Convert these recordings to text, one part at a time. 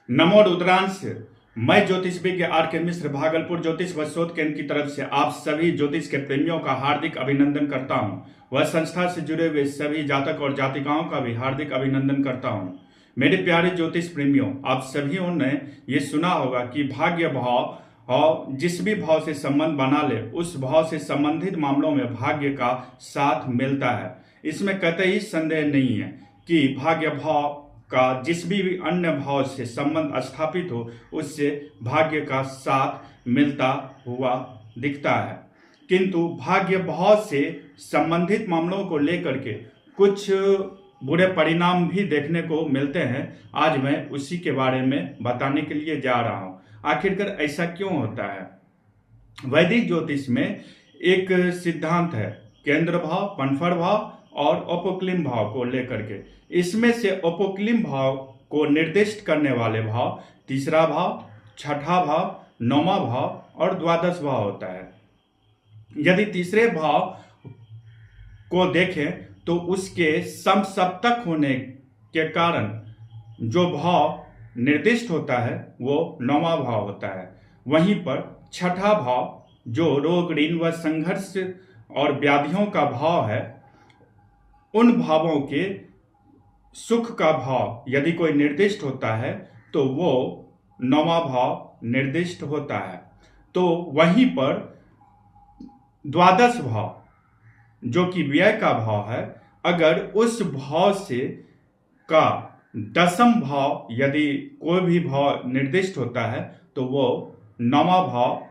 नमो रुद्रांश। मैं ज्योतिष विज्ञ आर के मिश्र भागलपुर ज्योतिष व शोध केंद्र की तरफ से आप सभी ज्योतिष के प्रेमियों का हार्दिक अभिनंदन करता हूं। वह संस्था से जुड़े हुए सभी जातक और जातिकाओं का भी हार्दिक अभिनंदन करता हूं। मेरे प्यारे ज्योतिष प्रेमियों, आप सभी ने ये सुना होगा कि भाग्य भाव और जिस भी भाव से संबंध बना ले उस भाव से संबंधित मामलों में भाग्य का साथ मिलता है। इसमें कतई संदेह नहीं है कि भाग्य भाव का जिस भी अन्य भाव से संबंध स्थापित हो उससे भाग्य का साथ मिलता हुआ दिखता है, किंतु भाग्य भाव से संबंधित मामलों को लेकर के कुछ बुरे परिणाम भी देखने को मिलते हैं। आज मैं उसी के बारे में बताने के लिए जा रहा हूं। आखिरकार ऐसा क्यों होता है? वैदिक ज्योतिष में एक सिद्धांत है केंद्र भाव, पनफर भाव और अपोक्लिम भाव को लेकर के। इसमें से अपोक्लिम भाव को निर्दिष्ट करने वाले भाव तीसरा भाव, छठा भाव, नौवां भाव और द्वादश भाव होता है। यदि तीसरे भाव को देखें तो उसके समसप्तक होने के कारण जो भाव निर्दिष्ट होता है वो नौवां भाव होता है। वहीं पर छठा भाव जो रोग, ऋण व संघर्ष और व्याधियों का भाव है, उन भावों के सुख का भाव यदि कोई निर्दिष्ट होता है तो वो नौवां भाव निर्दिष्ट होता है। तो वहीं पर द्वादश भाव जो कि व्यय का भाव है, अगर उस भाव से का दशम भाव यदि कोई भी भाव निर्दिष्ट होता है तो वो नौवां भाव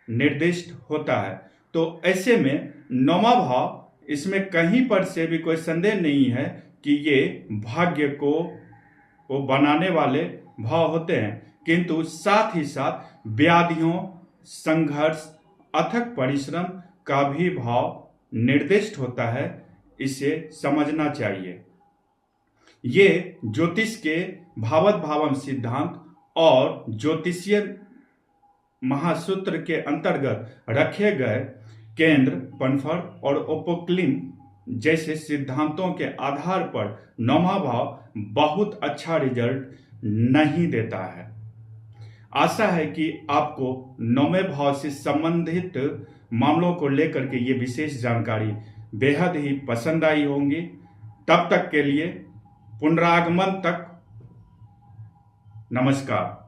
निर्दिष्ट होता है। तो ऐसे में नौवां भाव, इसमें कहीं पर से भी कोई संदेह नहीं है कि ये भाग्य को बनाने वाले भाव होते हैं, किंतु साथ ही साथ व्याधियों, संघर्ष, अथक परिश्रम का भी भाव निर्दिष्ट होता है। इसे समझना चाहिए। ये ज्योतिष के भावत भावम सिद्धांत और ज्योतिषीय महासूत्र के अंतर्गत रखे गए केंद्र, पनफर और अपोक्लिम जैसे सिद्धांतों के आधार पर नौवां भाव बहुत अच्छा रिजल्ट नहीं देता है। आशा है कि आपको नौवें भाव से संबंधित मामलों को लेकर के ये विशेष जानकारी बेहद ही पसंद आई होंगी। तब तक के लिए पुनरागमन तक नमस्कार।